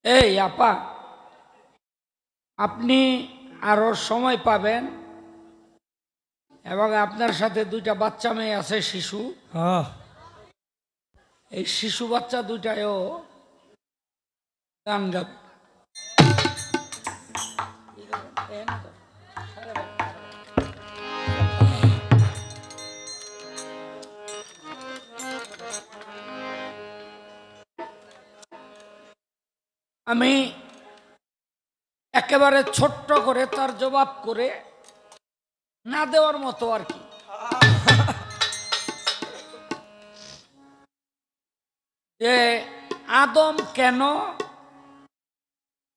এই আপা, আপনি আরো সময় পাবেন এবং আপনার সাথে দুইটা বাচ্চা মেয়ে আছে, শিশু। এই শিশু বাচ্চা দুইটাও গান গাবে। আমি একেবারে ছোট্ট করে তার জবাব করে না দেওয়ার মতো আর কি। যে আদম কেন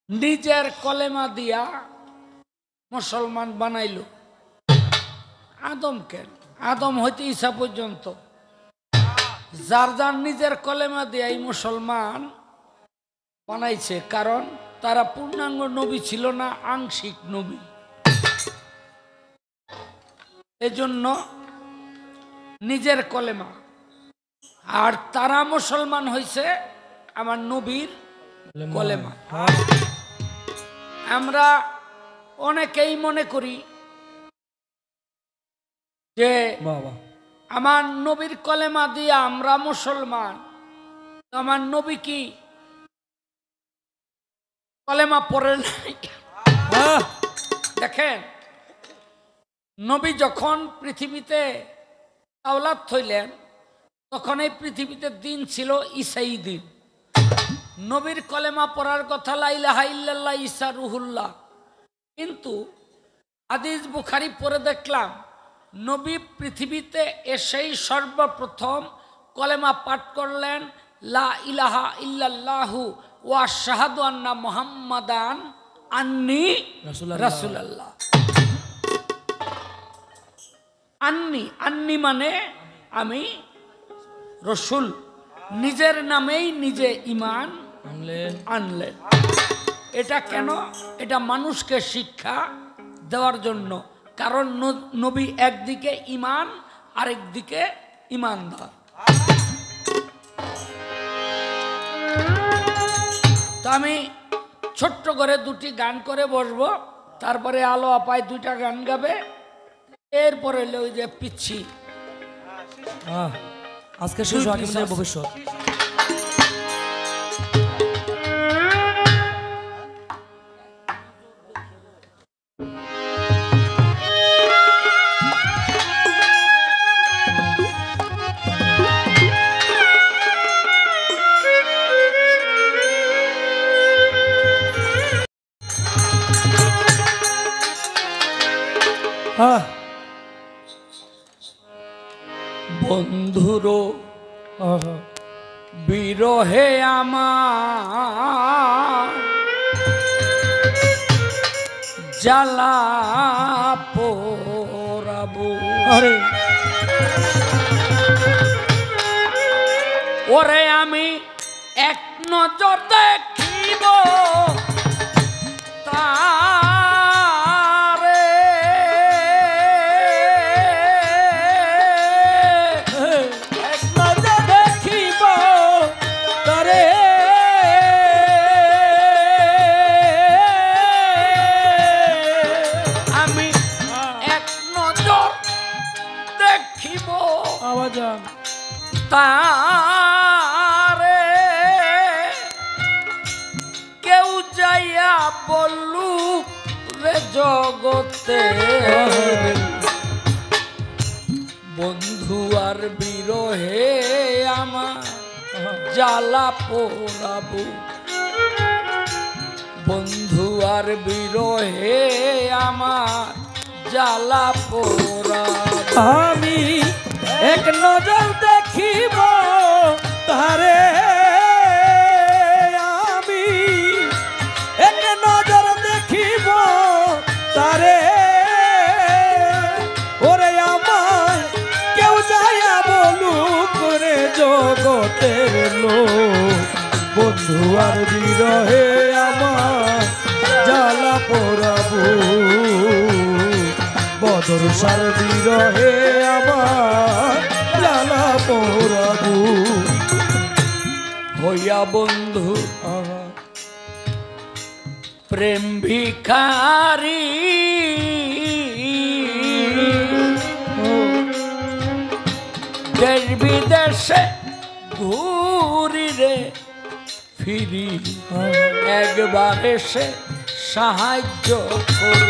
নিজের কলেমা দিয়া মুসলমান বানাইল? আদম কেন? আদম হইতে ঈসা পর্যন্ত যার যার নিজের কলেমা দিয়াই মুসলমান বানাইছে, কারণ তারা পূর্ণাঙ্গ নবী ছিল না, আংশিক নবী। এজন্য নিজের কলেমা। আর তারা মুসলমান হইছে আমার নবীর কলেমা। আমরা অনেকেই মনে করি যে আমার নবীর কলেমা দিয়ে আমরা মুসলমান। আমার নবী কি কলেমা পড়ে নাই? দেখেন, নবী যখন পৃথিবীতে আওলাদ হইলেন তখন এই পৃথিবীতে দিন ছিল ঈসাই দিন। নবীর কলেমা পড়ার কথা লা ইলাহা ইল্লাল্লাহ ঈসা রুহুল্লাহ। কিন্তু হাদিস বুখারী পড়ে দেখলাম নবী পৃথিবীতে এসেই সর্বপ্রথম কলেমা পাঠ করলেন লা ইলাহা ইল্লাল্লাহু ওয়া আশহাদু আন্না মুহাম্মাদান আন্নী রাসূলুল্লাহ। আন্নী, আন্নী মানে আমি রসুল। নিজের নামেই নিজে ঈমান আনলেন। এটা কেন? এটা মানুষকে শিক্ষা দেওয়ার জন্য। কারণ নবী একদিকে ঈমান, আরেকদিকে ঈমানদার। তো আমি ছোট্ট করে দুটি গান করে বসবো, তারপরে আলো আপায় দুইটা গান গাবে, এরপরে ওই যে পিচ্ছি আজকে শেষ হাকিমদের ভবিষ্যৎ। বন্ধুরো বিরহে আমার জ্বালা পোড়াবো। ওরে আমি এক নজর দেখিব তারে, কেউ যাইয়া বলুক রে জগতে বন্ধু আর বিরহে আমার জ্বালা পোড়াবো। বন্ধু আর বিরহে আমার জ্বালা পোড়াবো। আমি এক নজর দেখিব তারে, আমি এক নজর দেখিব তারে। ওরে আমায় কেউ যাইয়া বলুক রে জগতের লোক বন্ধু আর বিরহে আমার জ্বালা পোড়াবো। বদরসার বিরহে আমার জ্বালা পোড়াবো। হইয়া বন্ধু প্রেম ভিখারি দেশ বিদেশে ঘুরি রে ফিরি একবার এসে সাহায্য করু।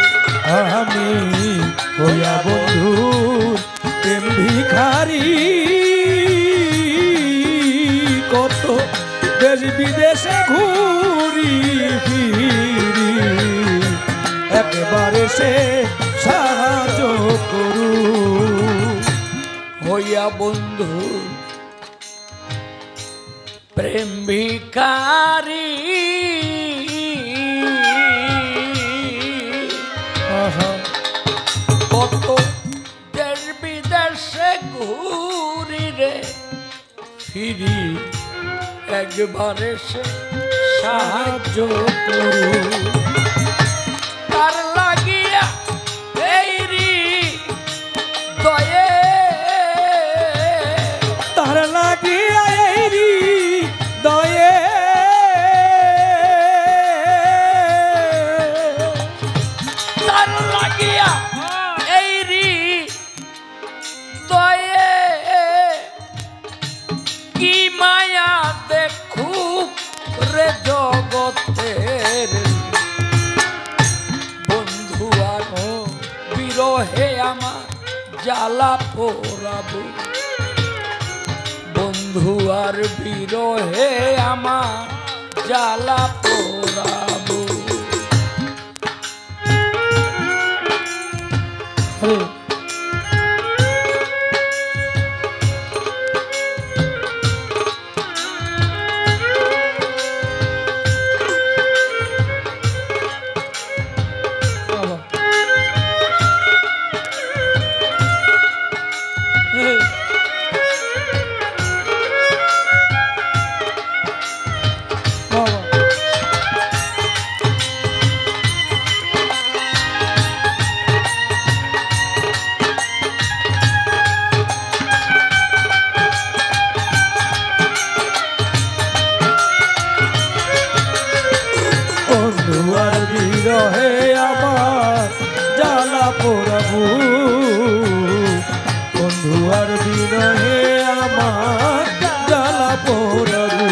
আমি হইয়া বন্ধু প্রেম ভিখারি কত দেশ বিদেশে ঘুরি ফিরি একবারে সে সাহায্য করু। হইয়া বন্ধু প্রেম ভিখারি কত দেশ বিদেশে ঘুরি রে ফিরি একবারে সে সাহায্য করু। তার লাগিয়া এই দয়ে তার লাগিয়া এই দয়ে তার লাগিয়া এই দয়ে কি মায়া দেখু রে জগতের বন্ধু আর বিরহে আমার জ্বালা পোড়াবো। বন্ধু আর বিরহে আমার জ্বালা পোড়াবো। বন্ধুয়ার বিরহে আমার জ্বালা পোড়াবো। বন্ধুয়ার বিরহে আমার জ্বালা পোড়াবো।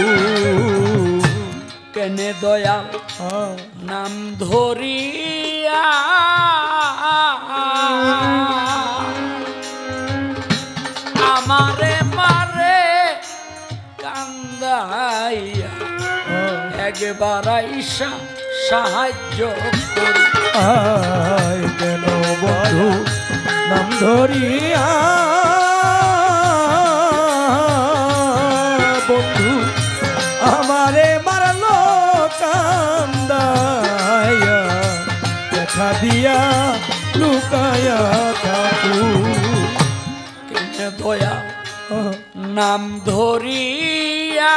কেনে দয়াল নাম ধরিয়া আমারে মারে কান্দাইয়া একবার আইসা সাহায্য করি। আয় কেন বন্ধু নাম ধরিয়া বন্ধু আমারে মারলো কান্দায়া দেখা দিয়া লুকায়া থাকু। কেনে দয়া নাম ধরিয়া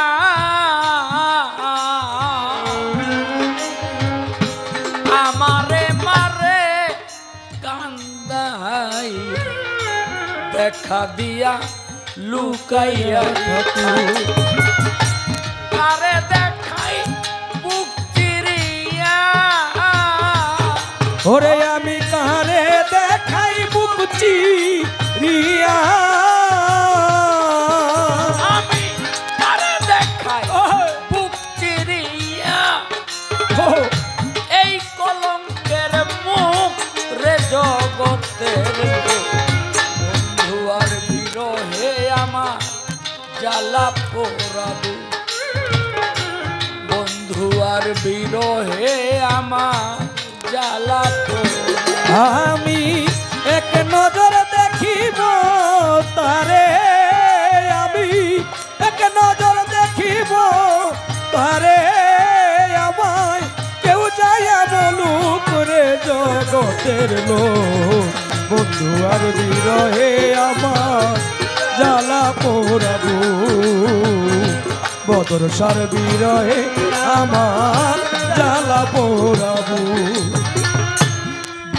আমারে মারে কান্দাই দেখা দিয়া লুকাইয়া থাকু। আরে দেখাই বুক চিরিয়া ওরে আমি কারে দেখাই বুক চিরিয়া আমি আরে দেখাই বুক চিরিয়া এই কলঙ্কের মুখ রে জগতের বন্ধু আর বিরহে আমার জ্বালা পোড়াবো। বন্ধু আর বিরহে আমার জ্বালা পোড়াবো। আমি এক নজর দেখিব তারে আমি এক নজর দেখিব তারে আমায় কেউ যাইয়া বলুক রে জগতের লোক। বন্ধু আর বিরহে আমার জ্বালা পোড়াবো। বদর সার বিরহে আমার জ্বালা পোড়াবো।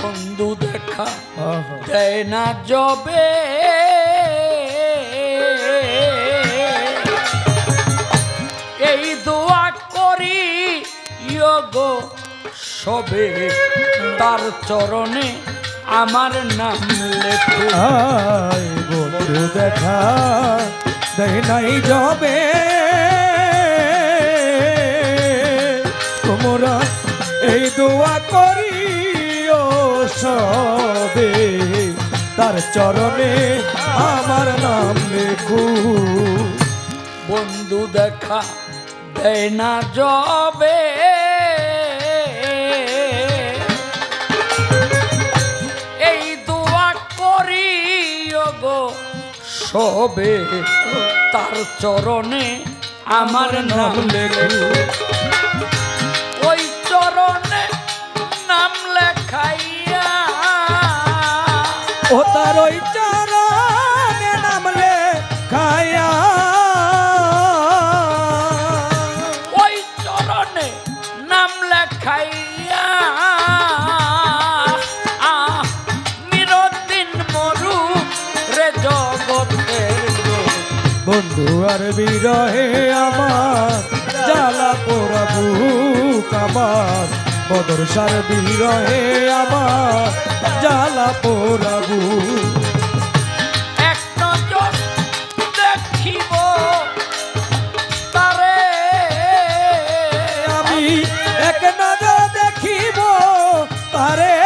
বন্ধু দেখা দেয় না জবে এই দোয়া করি গো সবে তার চরণে আমার নাম লেখো। আয় বন্ধু দেখা দেয় নাই যাবে তোমরা এই দোয়া করিও সবে তার চরণে আমার নাম লেখো। বন্ধু দেখা দেয় না যাবে এই দোয়া করিও গো সবে তার চরণে আমার নাম লেখো। ওই চরণে নাম লেখাইয়া ও তার ওই চরণে নাম লেখাইয়া ওই চরণে নাম লেখাইয়া নিরদিন মরু রে জগতের লোক। বন্ধু আর বিরহে আমার জ্বালা পোড়া বুক আমার বদরসার বিরহে আমার জ্বালা পোড়া বুক। এক নজর দেখিব তারে আমি এক নজর দেখিব তারে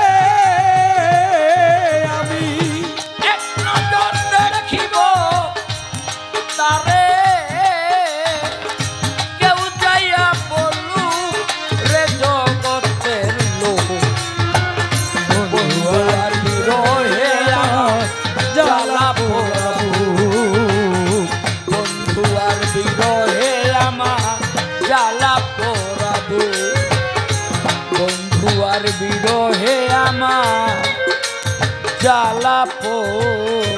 আমি এক নজর দেখিব তারে কেউ যাইয়া বলু রে জগতের লোক। বন্ধু আর বিরহে আমার জ্বালা পোড়া বুক। বন্ধু আর বিরহে আমার জ্বালা পোড়া বুক। বন্ধু আর বিরহে আমার জ্বালা পোড়া